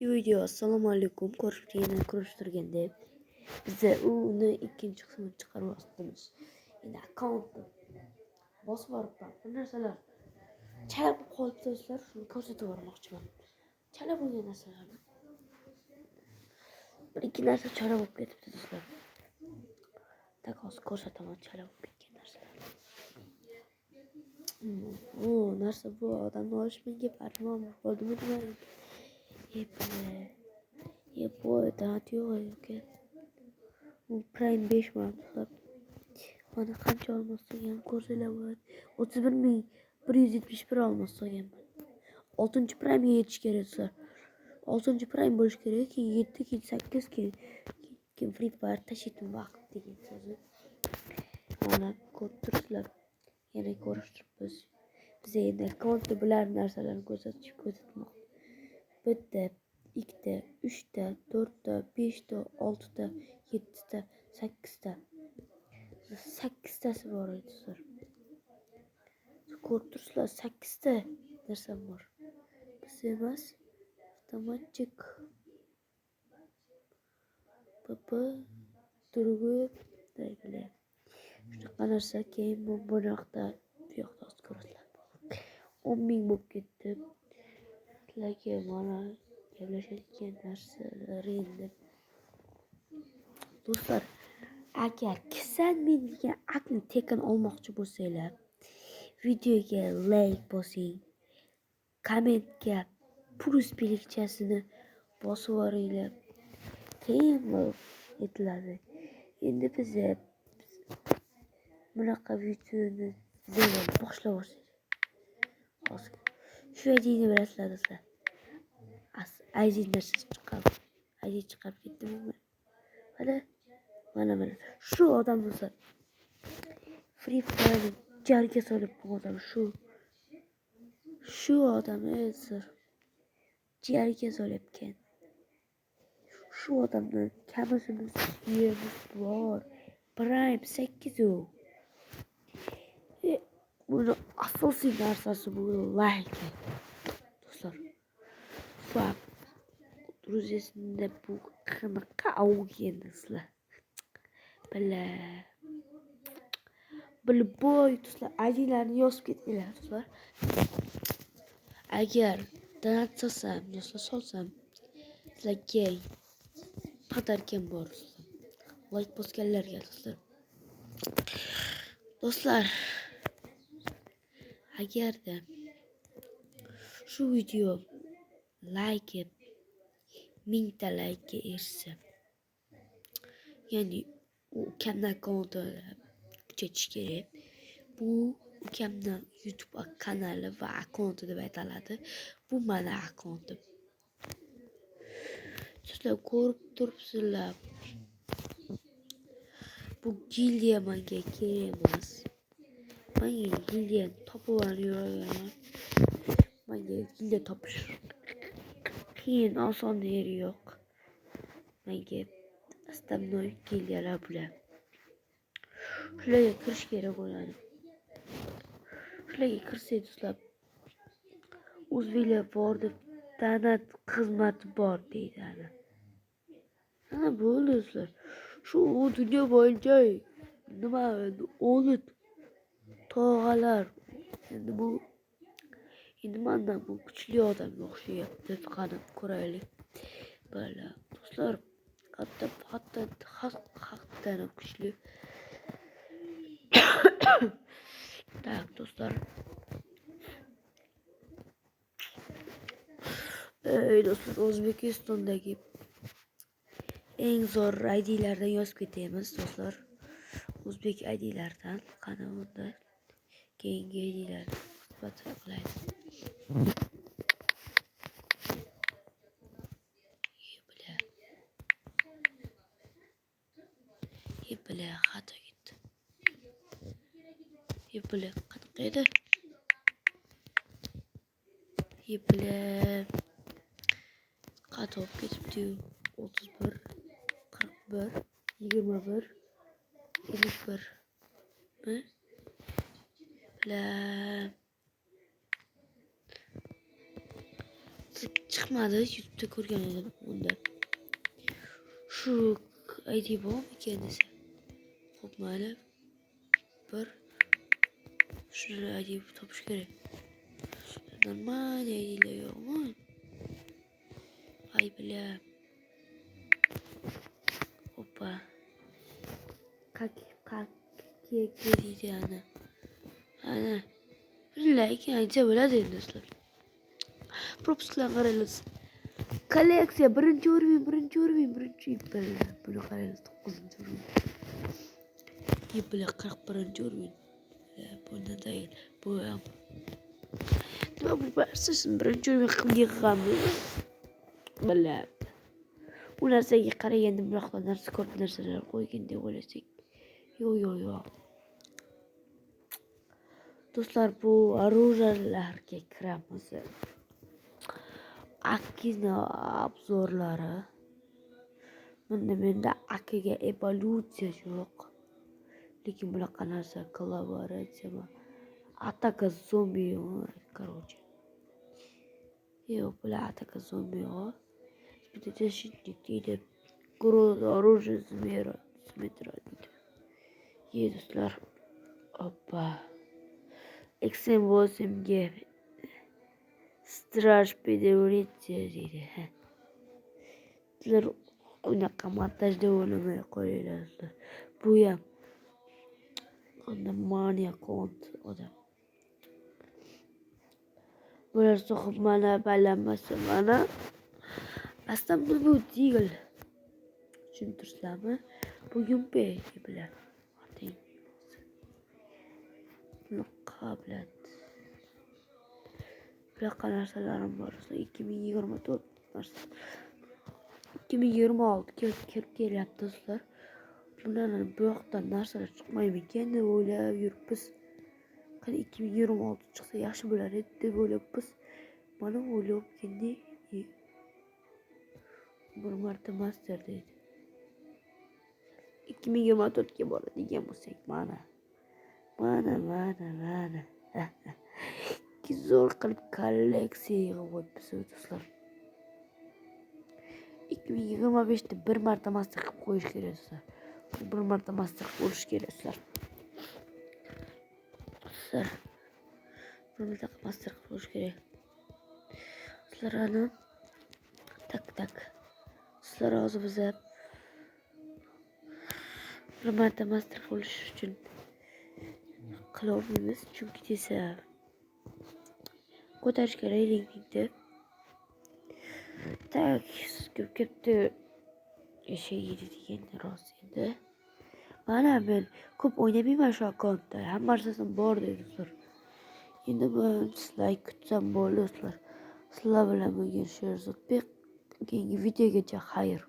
Video assalomu alaykum ko'rishganini ko'rishtirganda biza uni ikkinchi qismini chiqaryapmiz. Endi akkauntni bosib boribman. Bu narsalar chala bo'lib qolibdi do'stlar, shuni ko'rsatib yubormoqchiman. Chala bo'lgan narsalarni bir ikki narsa chala bo'lib ketibdi do'stlar. Tak hozir ko'rsataman chala bo'lib ketgan narsalarni. Bu narsa bu odamni olish menga parmon bo'ldimi demayman. Bu dant yo'q. Bu Prime 5 manatlar. Mana qancha olmoq olgan ko'rsanglar bo'ladi. 31.171 olmoq olganman. 6 Prime ga yetish kerak sizlar. 6 Prime bo'lish kerak, keyin 7, keyin 8, keyin Free Fire tashiydim vaqt degan so'zi. Mana ko'rib turibsizlar. Yana ko'rishtiribmiz. Biz endi akkauntda bular narsalarni ko'rsatmoqda. Bitta, ikkita, uchta, to'rtta, beshta, oltita, yettita, sakkizta. Sakkiztasi bor edi sizlar. Ko'rib turibsizlar, sakkizta narsam bor. Biz emas, avtomatik. Turg'ib, deydilar. Shunaqa narsa keyin bu yoqda ko'rsatiladi. 10.000 bo'lib ketdi. Sizlarga mana gaplashadigan narsalar endi. Do'stlar, agar Kisan men degan akni tekin olmoqchi bo'lsanglar, videoga like bosing, kommentga plus belgchasini bosib yuboringlar. Keyin aytiladi. Endi biz bunaqa videoni boshlab olsak. Hozir shu ideyani bilasizlar do'stlar. Ayzi narsasi chiqarib ketdimi? Mana shu odam bo'lsa Free Fire jarga solib odam shu odam esa jarga solyapkan. Shu odamdan kamasimiz yerimiz bor. Prime 8 u. Buni asosiy narsasi bu like. Do'stlar, fakt druzesinde bu qanaqa audienslar. Bilib boy do'stlar, aydilarni yozib ketinglar do'stlar. Agar donat solsam sizlarga padarkam bor. Like bosganlarga do'stlar. Agarda shu video like 1000 ta like ga erishsa, ya'ni u ukamni akkauntini kuchaytirish kerak. Bu ukamni YouTube kanali va akkaunti deb aytiladi. Bu meni akkauntim. Sizlar ko'rib turibsizlar. Bu gildiya menga kerak emas. Men gildiya topib yuraman. Menga gildiya topish qiyin, oson yeri yo'q. Menga основной gildiyalar bular. Shularga kirish kerak bo'ladi. Shularga kirsangiz do'stlar, o'zbeklar bor deb donat xizmati bor deydi. Ana bo'ldi do'stlar. Shu dunyo bo'yicha nima o'li tog'alar. Endi mendan bu kuchli odamga o'xshayapti. Qani ko'raylik. Bala do'stlar, hatto kuchli. Tak do'stlar. Do'stlar, O'zbekistondagi eng zo'r ID'lardan yozib ketamiz do'stlar. O'zbek ID'lardan qani unda keyingi ID'larni sifatini qilaylik. Yepila xato ketdi. Yepila qanaqa edi? Yepila xato ketibdi. 31 41 21 51 mi? chiqmadi. YouTube'da ko'rgan edim unda. Shu ID bormi ekan desa. Xo'p, mayli. Bir shuni ID topish kerak. Нормально idlar yo'qmi? Ay bilam. Опа. Как deydi ana. Ana. Billahi ancha bo'ladi endi do'stlar. Propustlar qaraymiz. Kolleksiya birinchi uровень. Buni qaraymiz 9-uровень. Bular 41-uровень. Bundan değil. Bu ham. Nima bu barsiz birinchi uровень qilib yig'amiz. Bilam. U narsaga qaraganda bunaqa narsa ko'p narsalar qo'ygan deb o'ylasak. Yo'q. Do'stlar, bu оружияларga kiramiz. Akina obzorlari. Menda akaga evolutsiya yo'q. Lekin bunaqa narsa kollaboratsiya. Ataka zombi, короче. Yo'q, bular ataka zombi yo'q. Защитник deydi. Оружие Сметра deydi. Do'stlar. Опа. X8ga Страж Педевриция deydi. Sizlar unaqa montajda o'ylamay qo'yinglar. Bu ham mania kont odam. Bular so'qib mana balanmasa mana. Aslında bu değil. Tushuntirsizlarmi? Bu yumpey bilan. Bunaqa bilan. Bunaqa narsalarim bor. 2024 narsa. 2026 kirib kelyapti do'stlar. Bularning bu yoqdan narsalar chiqmaymikan deb o'ylab yuribmiz. Qani 2026 chiqsa yaxshi bo'lar edi deb o'ylabmiz. Mana o'ylabganda bir marta master deydi. 2024 ga boradigan bo'lsak mana. Zo'r qilib kolleksiya yig'ib o'tibsiz do'stlar. 2025da bir marta master qilib qo'yish kerak do'stlar. Bir marta master qilib olish kerak do'stlar. Bir marta master qilib olish kerak. Do'stlar ana tak. Sizlar hozir biza bir marta master bo'lish uchun qila olmaymiz, chunki desa ko'tarish kerak linkni. Tak, ko'p yashaydi degan rost edi. Mana men ko'p o'ynamayman shu akkauntda. Hamma narsasi bor do'stlar. Endi men sizlarni kutsam bo'ldi do'stlar. Sizlar bilan bo'lgan Sherzodbek keyingi videogacha xayr.